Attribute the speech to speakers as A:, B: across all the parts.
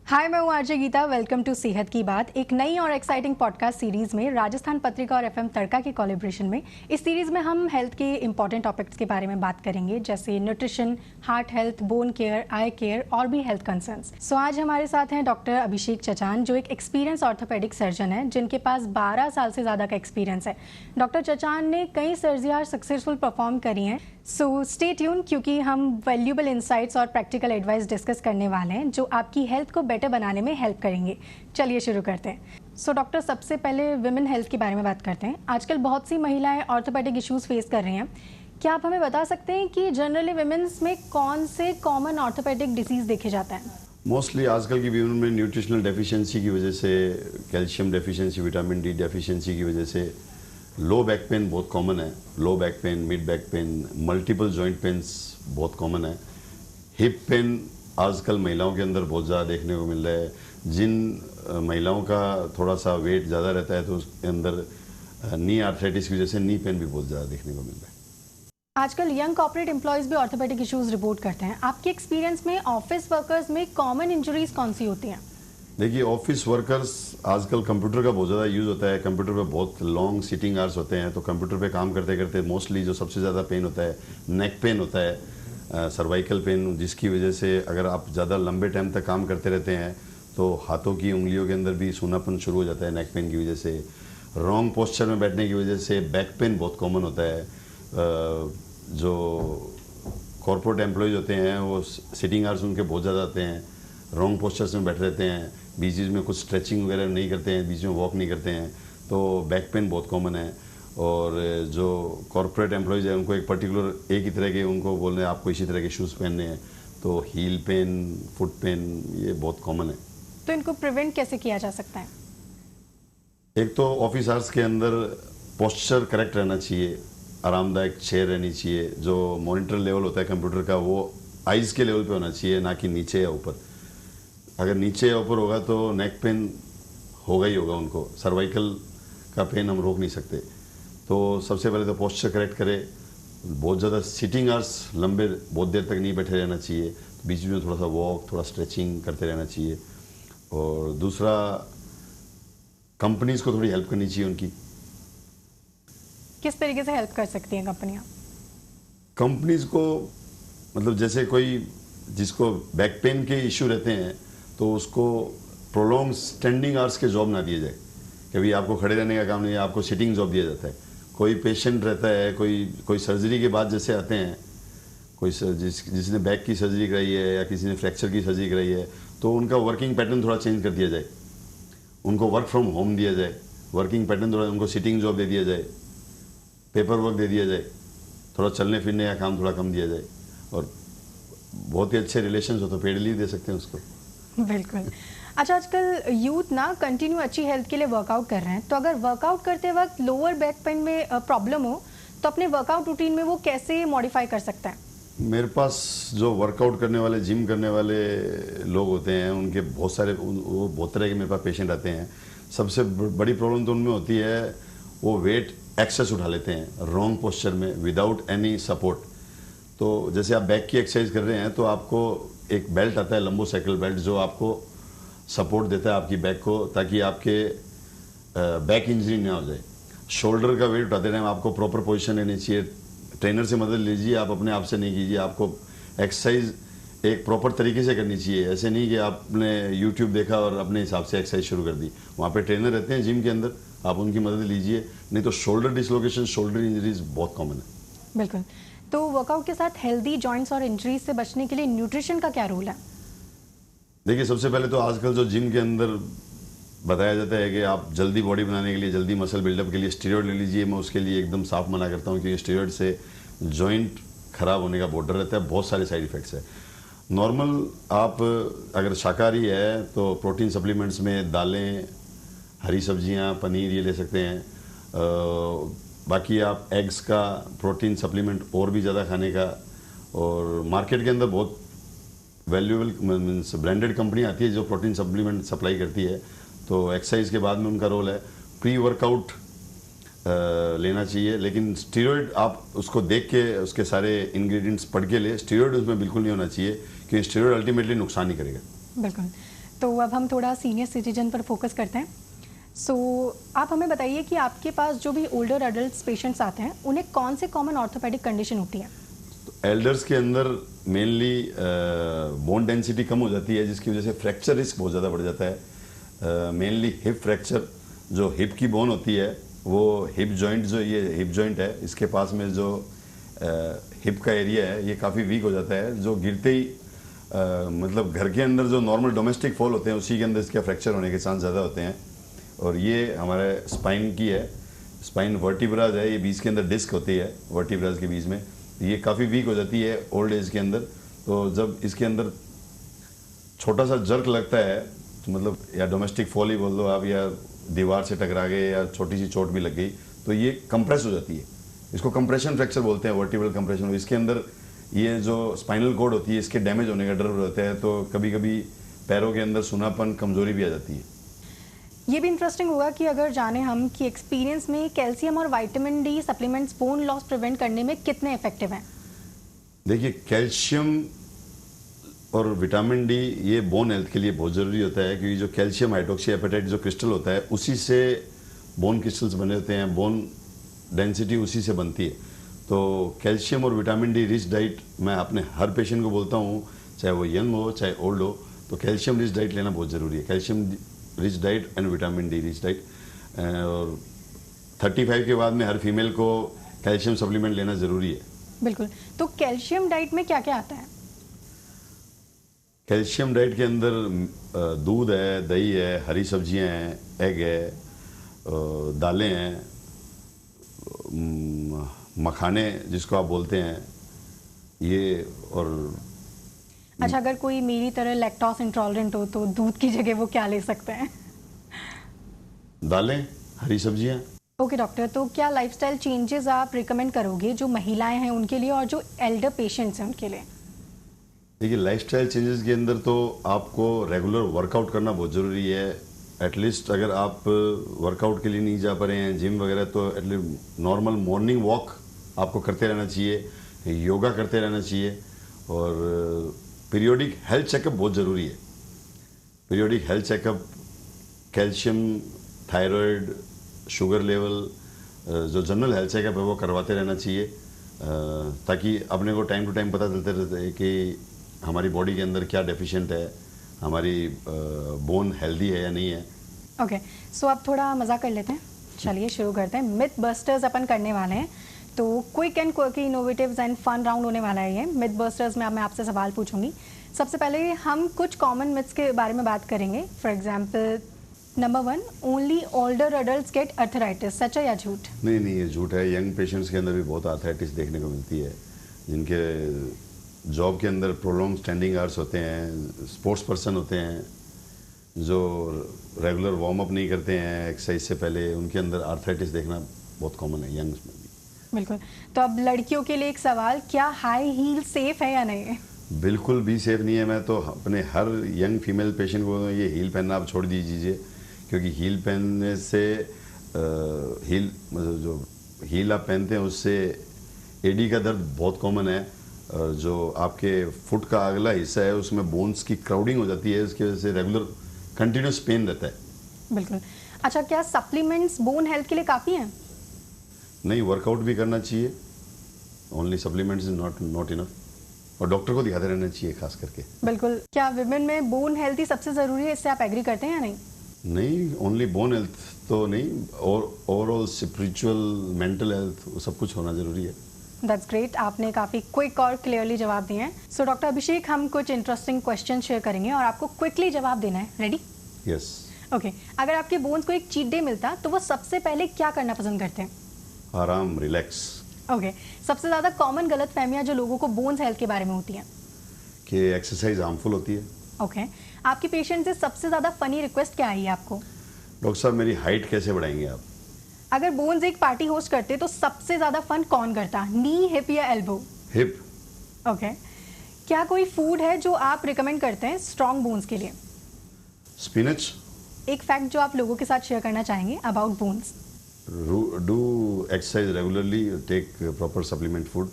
A: हाय, मैं हूँ RJ Gita. Welcome to सेहत की बात, एक नई और एक्साइटिंग पॉडकास्ट सीरीज में राजस्थान पत्रिका और एफएम तड़का के कोलैबोरेशन में। इस सीरीज में हम हेल्थ के इंपॉर्टेंट टॉपिक्स के बारे में बात करेंगे, जैसे nutrition, heart health, bone care, eye care और भी हेल्थ कंसर्न्स। सो आज हमारे साथ हैं डॉक्टर अभिषेक चचान, जो एक एक्सपीरियंस ऑर्थोपेडिक सर्जन है, जिनके पास 12 साल से ज़्यादा का एक्सपीरियंस है। डॉक्टर चचान ने कई सर्जरियाँ सक्सेसफुल परफॉर्म करी हैं। सो स्टे ट्यून, क्योंकि हम वैल्यूएबल इंसाइट्स और प्रैक्टिकल एडवाइस डिस्कस करने वाले हैं, जो आपकी हेल्थ को बेटर बनाने में हेल्प करेंगे। चलिए शुरू करते हैं। सो डॉक्टर, सबसे पहले विमेन हेल्थ के बारे में बात करते हैं। आजकल बहुत सी महिलाएं ऑर्थोपेडिक इश्यूज फेस कर रही हैं। क्या आप हमें बता सकते हैं कि जनरली विमेन्स में कौन से कॉमन ऑर्थोपेडिक डिजीज देखे जाते हैं?
B: मोस्टली आजकल की वीमेन में न्यूट्रिशनल डेफिशिएंसी की वजह से, calcium deficiency, vitamin D deficiency की वजह से लो बैक पेन बहुत कॉमन है। Low back pain, mid back pain, multiple joint pains बहुत कॉमन है। हिप पेन आजकल महिलाओं के अंदर बहुत ज़्यादा देखने को मिल रहा है। जिन महिलाओं का थोड़ा सा वेट ज़्यादा रहता है तो उसके अंदर नी आर्थराइटिस की वजह से नी पेन भी बहुत ज़्यादा देखने को मिल रहा है।
A: आजकल यंग कॉर्पोरेट एम्प्लॉयज़ भी ऑर्थोपेडिक इश्यूज रिपोर्ट करते हैं। आपके एक्सपीरियंस में ऑफिस वर्कर्स में कॉमन इंजरीज कौन सी होती हैं?
B: देखिए, ऑफिस वर्कर्स आजकल कंप्यूटर का बहुत ज़्यादा यूज़ होता है। कंप्यूटर पे बहुत लॉन्ग सिटिंग आवर्स होते हैं, तो कंप्यूटर पे काम करते करते मोस्टली जो सबसे ज़्यादा पेन होता है नेक पेन होता है, सर्वाइकल पेन, जिसकी वजह से अगर आप ज़्यादा लंबे टाइम तक काम करते रहते हैं तो हाथों की उंगलियों के अंदर भी सूनापन शुरू हो जाता है नेक पेन की वजह से। रॉन्ग पोस्चर में बैठने की वजह से बैक पेन बहुत कॉमन होता है। जो कॉर्पोरेट एम्प्लॉयज़ होते हैं वो सिटिंग आवर्स उनके बहुत ज़्यादा आते हैं, रॉन्ग पोस्चर्स में बैठे रहते हैं, बीच में कुछ स्ट्रेचिंग वगैरह नहीं करते हैं, बीच में वॉक नहीं करते हैं, तो बैक पेन बहुत कॉमन है। और जो कॉर्पोरेट एम्प्लॉयज़ हैं उनको एक पर्टिकुलर एक ही तरह के उनको बोल रहे हैं आपको इसी तरह के शूज़ पहनने हैं, तो हील पेन, फुट पेन ये बहुत कॉमन है।
A: तो इनको प्रिवेंट कैसे किया जा सकता है?
B: एक तो ऑफिस आवर्स के अंदर पोस्चर करेक्ट रहना चाहिए, आरामदायक चेयर रहनी चाहिए। जो मॉनिटर लेवल होता है कंप्यूटर का वो आइज़ के लेवल पे होना चाहिए, ना कि नीचे या ऊपर। अगर नीचे या ऊपर होगा तो नेक पेन होगा ही होगा उनको। सर्वाइकल का पेन हम रोक नहीं सकते। तो सबसे पहले तो पोस्चर करेक्ट करें। बहुत ज़्यादा सिटिंग आवर्स लंबे बहुत देर तक नहीं बैठे रहना चाहिए, तो बीच में थोड़ा सा वॉक, थोड़ा स्ट्रेचिंग करते रहना चाहिए। और दूसरा, कंपनीज़ को थोड़ी हेल्प करनी चाहिए उनकी।
A: किस तरीके से हेल्प कर सकती हैं कंपनियां?
B: कंपनीज़ को मतलब जैसे कोई जिसको बैक पेन के इश्यू रहते हैं तो उसको प्रोलॉन्ग स्टैंडिंग आवर्स के जॉब ना दिए जाए। कभी आपको खड़े रहने का काम नहीं है, आपको सिटिंग जॉब दिया जाता है। कोई पेशेंट रहता है, कोई सर्जरी के बाद जैसे आते हैं, कोई जिसने बैक की सर्जरी कराई है या किसी ने फ्रैक्चर की सर्जरी कराई है, तो उनका वर्किंग पैटर्न थोड़ा चेंज कर दिया जाए। उनको वर्क फ्रॉम होम दिया जाए, वर्किंग पैटर्न थोड़ा, उनको सिटिंग जॉब दे दिया जाए, पेपर वर्क दे दिया जाए, थोड़ा चलने फिरने का काम थोड़ा कम दिया जाए। और बहुत ही अच्छे रिलेशंस हो तो पेड लीव दे सकते हैं उसको।
A: बिल्कुल। अच्छा, आजकल यूथ ना कंटिन्यू अच्छी हेल्थ के लिए वर्कआउट कर रहे हैं, तो अगर वर्कआउट करते वक्त लोअर बैक पेन में प्रॉब्लम हो तो अपने वर्कआउट रूटीन में वो कैसे मॉडिफाई कर सकता है?
B: मेरे पास जो वर्कआउट करने वाले, जिम करने वाले लोग होते हैं, उनके बहुत सारे वो बहुत तरह के मेरे पास पेशेंट आते हैं। सबसे बड़ी प्रॉब्लम तो उनमें होती है वो वेट एक्सेस उठा लेते हैं रॉन्ग पोस्चर में विदाउट एनी सपोर्ट। तो जैसे आप बैक की एक्सरसाइज कर रहे हैं तो आपको एक बेल्ट आता है, लंबोसाइकिल बेल्ट, जो आपको सपोर्ट देता है आपकी बैक को, ताकि आपके बैक इंजरी ना हो जाए। शोल्डर का वेट उठाते टाइम आपको प्रॉपर पोजीशन लेनी चाहिए। ट्रेनर से मदद लीजिए, आप अपने आप से नहीं कीजिए। आपको एक्सरसाइज एक प्रॉपर तरीके से करनी चाहिए। ऐसे नहीं कि आपने यूट्यूब देखा और अपने हिसाब से एक्सरसाइज शुरू कर दी। वहाँ पे ट्रेनर रहते हैं जिम के अंदर, आप उनकी मदद लीजिए। नहीं तो शोल्डर डिसलोकेशन, शोल्डर इंजरीज बहुत कॉमन है।
A: बिल्कुल। तो वर्कआउट के साथ हेल्दी जॉइंट्स और इंजरीज से बचने के लिए न्यूट्रिशन का क्या रोल है?
B: देखिए, सबसे पहले तो आजकल जो जिम के अंदर बताया जाता है कि आप जल्दी बॉडी बनाने के लिए, जल्दी मसल बिल्डअप के लिए स्टेरॉइड ले लीजिए। मैं उसके लिए एकदम साफ मना करता हूँ, क्योंकि स्टेरॉइड से जॉइंट खराब होने का बहुत डर रहता है। बहुत सारे साइड इफ़ेक्ट्स है। नॉर्मल आप अगर शाकाहारी है तो प्रोटीन सप्लीमेंट्स में दालें, हरी सब्जियाँ, पनीर ये ले सकते हैं। बाकी आप एग्स का प्रोटीन सप्लीमेंट और भी ज़्यादा खाने का। और मार्केट के अंदर बहुत वैल्यूएबल मीन्स ब्रांडेड कंपनी आती है जो प्रोटीन सप्लीमेंट सप्लाई करती है। तो एक्सरसाइज के बाद में उनका रोल है। प्री वर्कआउट लेना चाहिए, लेकिन स्टेरॉइड आप उसको देख के उसके सारे इंग्रेडिएंट्स पढ़ के ले। स्टेरॉइड उसमें बिल्कुल नहीं होना चाहिए, क्योंकि स्टेरॉइड अल्टीमेटली नुकसान ही करेगा।
A: बिल्कुल। तो अब हम थोड़ा सीनियर सिटीजन पर फोकस करते हैं। सो आप हमें बताइए कि आपके पास जो भी ओल्डर एडल्ट पेशेंट्स आते हैं उन्हें कौन से कॉमन ऑर्थोपेडिक कंडीशन होती है?
B: एल्डर्स के अंदर मेनली बोन डेंसिटी कम हो जाती है, जिसकी वजह से फ्रैक्चर रिस्क बहुत ज़्यादा बढ़ जाता है। मेनली हिप फ्रैक्चर, जो हिप की बोन होती है वो हिप जॉइंट, जो ये हिप जॉइंट है इसके पास में जो हिप का एरिया है ये काफ़ी वीक हो जाता है, जो गिरते ही मतलब घर के अंदर जो नॉर्मल डोमेस्टिक फॉल होते हैं उसी के अंदर इसका फ्रैक्चर होने के चांस ज़्यादा होते हैं। और ये हमारे स्पाइन की है, स्पाइन वर्टिब्राज है, ये बीच के अंदर डिस्क होती है वर्टिब्राज के बीच में, ये काफ़ी वीक हो जाती है ओल्ड एज के अंदर। तो जब इसके अंदर छोटा सा जर्क लगता है तो मतलब या डोमेस्टिक फॉल ही बोल दो आप, या दीवार से टकरा गए या छोटी सी चोट भी लग गई तो ये कंप्रेस हो जाती है, इसको कंप्रेशन फ्रैक्चर बोलते हैं, वर्टिब्रल कंप्रेशन। इसके अंदर ये जो स्पाइनल कॉर्ड होती है इसके डैमेज होने का डर रहता है, तो कभी कभी पैरों के अंदर सुनापन, कमजोरी भी आ जाती है।
A: ये भी इंटरेस्टिंग होगा कि अगर जाने हम कि एक्सपीरियंस में कैल्शियम और vitamin D supplements bone loss prevent करने में कितने इफेक्टिव हैं?
B: देखिए, कैल्शियम और विटामिन डी ये बोन हेल्थ के लिए बहुत ज़रूरी होता है, क्योंकि जो कैल्शियम हाइड्रोक्सी एपेटाइट जो क्रिस्टल होता है उसी से बोन क्रिस्टल्स बने होते हैं, बोन डेंसिटी उसी से बनती है। तो कैल्शियम और विटामिन डी रिच डाइट मैं अपने हर पेशेंट को बोलता हूँ, चाहे वो यंग हो चाहे ओल्ड हो, तो कैल्शियम रिच डाइट लेना बहुत ज़रूरी है। Calcium rich diet and vitamin D rich diet. और 35 के बाद में हर फीमेल को कैल्शियम सप्लीमेंट लेना ज़रूरी है।
A: बिल्कुल। तो कैल्शियम डाइट में क्या क्या आता है?
B: कैल्शियम डाइट के अंदर दूध है, दही है, हरी सब्जियां हैं, एग है, दालें हैं, मखाने जिसको आप बोलते हैं ये। और
A: अच्छा, अगर कोई मेरी तरह लैक्टोज इंटॉलरेंट हो तो दूध की जगह वो क्या ले सकते हैं?
B: दालें, हरी सब्जियां।
A: ओके डॉक्टर, तो क्या लाइफस्टाइल चेंजेस आप रिकमेंड करोगे जो महिलाएं हैं उनके लिए और जो एल्डर पेशेंट्स हैं उनके लिए?
B: देखिए, लाइफस्टाइल चेंजेस के अंदर तो आपको रेगुलर वर्कआउट करना बहुत ज़रूरी है। एटलीस्ट अगर आप वर्कआउट के लिए नहीं जा पा रहे हैं जिम वगैरह, तो एटलीस्ट नॉर्मल मॉर्निंग वॉक आपको करते रहना चाहिए, योगा करते रहना चाहिए, और पीरियोडिक हेल्थ चेकअप बहुत ज़रूरी है। Periodic health checkup, calcium, thyroid, sugar level, जो जनरल हेल्थ चेकअप है वो करवाते रहना चाहिए, ताकि अपने को टाइम टू टाइम पता चलते रहता है कि हमारी बॉडी के अंदर क्या डेफिशिएंट है, हमारी बोन हेल्दी है या नहीं है।
A: ओके, सो अब थोड़ा मज़ा कर लेते हैं। चलिए शुरू करते हैं। मिथ बस्टर्स अपन करने वाले हैं, तो quick and quick innovatives and fun round होने वाला है ये। मिथ बस्टर्स में अब मैं आपसे सवाल पूछूंगी। सबसे पहले हम कुछ कॉमन मिथ्स के बारे में बात करेंगे। For example, number 1, only older adults get arthritis, सच है या झूठ?
B: नहीं, ये झूठ है। यंग पेशेंट्स के अंदर भी बहुत आर्थराइटिस देखने को मिलती है, जिनके जॉब के अंदर प्रोलॉन्ग स्टैंडिंग आवर्स होते हैं, स्पोर्ट्स पर्सन होते हैं जो रेगुलर वार्म अप नहीं करते हैं एक्सरसाइज से पहले, उनके अंदर आर्थराइटिस देखना बहुत कॉमन है यंग्स में भी।
A: बिल्कुल। तो अब लड़कियों के लिए एक सवाल, क्या हाई हील सेफ है या नहीं?
B: बिल्कुल भी सेफ नहीं है। मैं तो अपने हर यंग फीमेल पेशेंट को ये हील पहनना आप छोड़ दीजिए, क्योंकि हील पहनने से हील मतलब जो हील आप पहनते हैं उससे एडी का दर्द बहुत कॉमन है। जो आपके फुट का अगला हिस्सा है उसमें बोन्स की क्राउडिंग हो जाती है, इसकी वजह से रेगुलर कंटिन्यूस पेन रहता है।
A: बिल्कुल। अच्छा, क्या सप्लीमेंट्स बोन हेल्थ के लिए काफ़ी हैं?
B: नहीं, वर्कआउट भी करना चाहिए। Only supplements is not enough, और डॉक्टर को दिखाते रहना चाहिए खास करके।
A: बिल्कुल। क्या विमेन में बोन हेल्थ ही सबसे ज़रूरी है, इससे आप एग्री करते हैं या नहीं?
B: नहीं, ओनली बोन हेल्थ तो नहीं, और ओवरऑल स्पिरिचुअल, मेंटल हेल्थ, वो सब कुछ होना जरूरी है।
A: दैट्स ग्रेट, आपने काफ़ी क्विक और क्लियरली जवाब दिए हैं। सो डॉक्टर अभिषेक, हम कुछ इंटरेस्टिंग क्वेश्चन शेयर करेंगे और आपको क्विकली जवाब देना है। रेडी?
B: यस।
A: ओके, अगर आपके बोन्स को एक चीट डे मिलता तो वो सबसे पहले क्या करना पसंद करते हैं?
B: आराम, रिलैक्स।
A: ओके, सबसे ज़्यादा कॉमन गलत फहमियाँ जो लोगों को बोन्स हेल्थ के बारे में होती हैं?
B: कि एक्सरसाइज हार्मफुल होती है।
A: ओके, आपकी पेशेंट से सबसे ज़्यादा फनी रिक्वेस्ट क्या आई है आपको?
B: डॉक्टर साहब, मेरी हाइट कैसे बढ़ाएंगे आप?
A: अगर बोन्स एक पार्टी होस्ट करते तो सबसे ज़्यादा फन कौन करता, नी, हिप या एल्बो?
B: हिप।
A: ओके, क्या कोई फूड है जो आप रिकमेंड करते हैं स्ट्रॉन्ग बोन्स के लिए?
B: स्पिनच।
A: एक फैक्ट जो आप लोगों के साथ शेयर करना चाहेंगे about bones?
B: Do exercise regularly, take proper supplement food.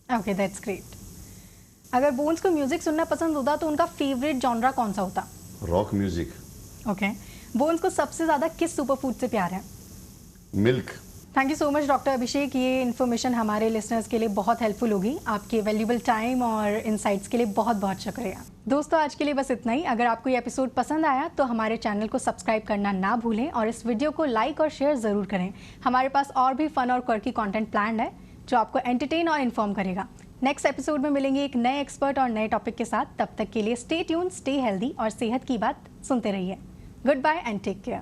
A: Okay, that's great. अगर बोन्स को म्यूजिक सुनना पसंद होता तो उनका फेवरेट जॉनरा कौन सा होता?
B: Rock music.
A: ओके, बोन्स को सबसे ज़्यादा किस सुपर फूड से प्यार है?
B: Milk.
A: Thank you so much doctor Abhishek, ये इन्फॉर्मेशन हमारे लिसनर्स के लिए बहुत हेल्पफुल होगी। आपके वैल्यूबल टाइम और इनसाइट्स के लिए बहुत बहुत शुक्रिया। दोस्तों, आज के लिए बस इतना ही। अगर आपको ये एपिसोड पसंद आया तो हमारे चैनल को सब्सक्राइब करना ना भूलें और इस वीडियो को लाइक और शेयर ज़रूर करें। हमारे पास और भी फन और क्वर्की कंटेंट प्लान्ड है जो आपको एंटरटेन और इन्फॉर्म करेगा। नेक्स्ट एपिसोड में मिलेंगे एक नए एक्सपर्ट और नए टॉपिक के साथ। तब तक के लिए स्टे ट्यून, स्टे हेल्दी और सेहत की बात सुनते रहिए। Goodbye and take care.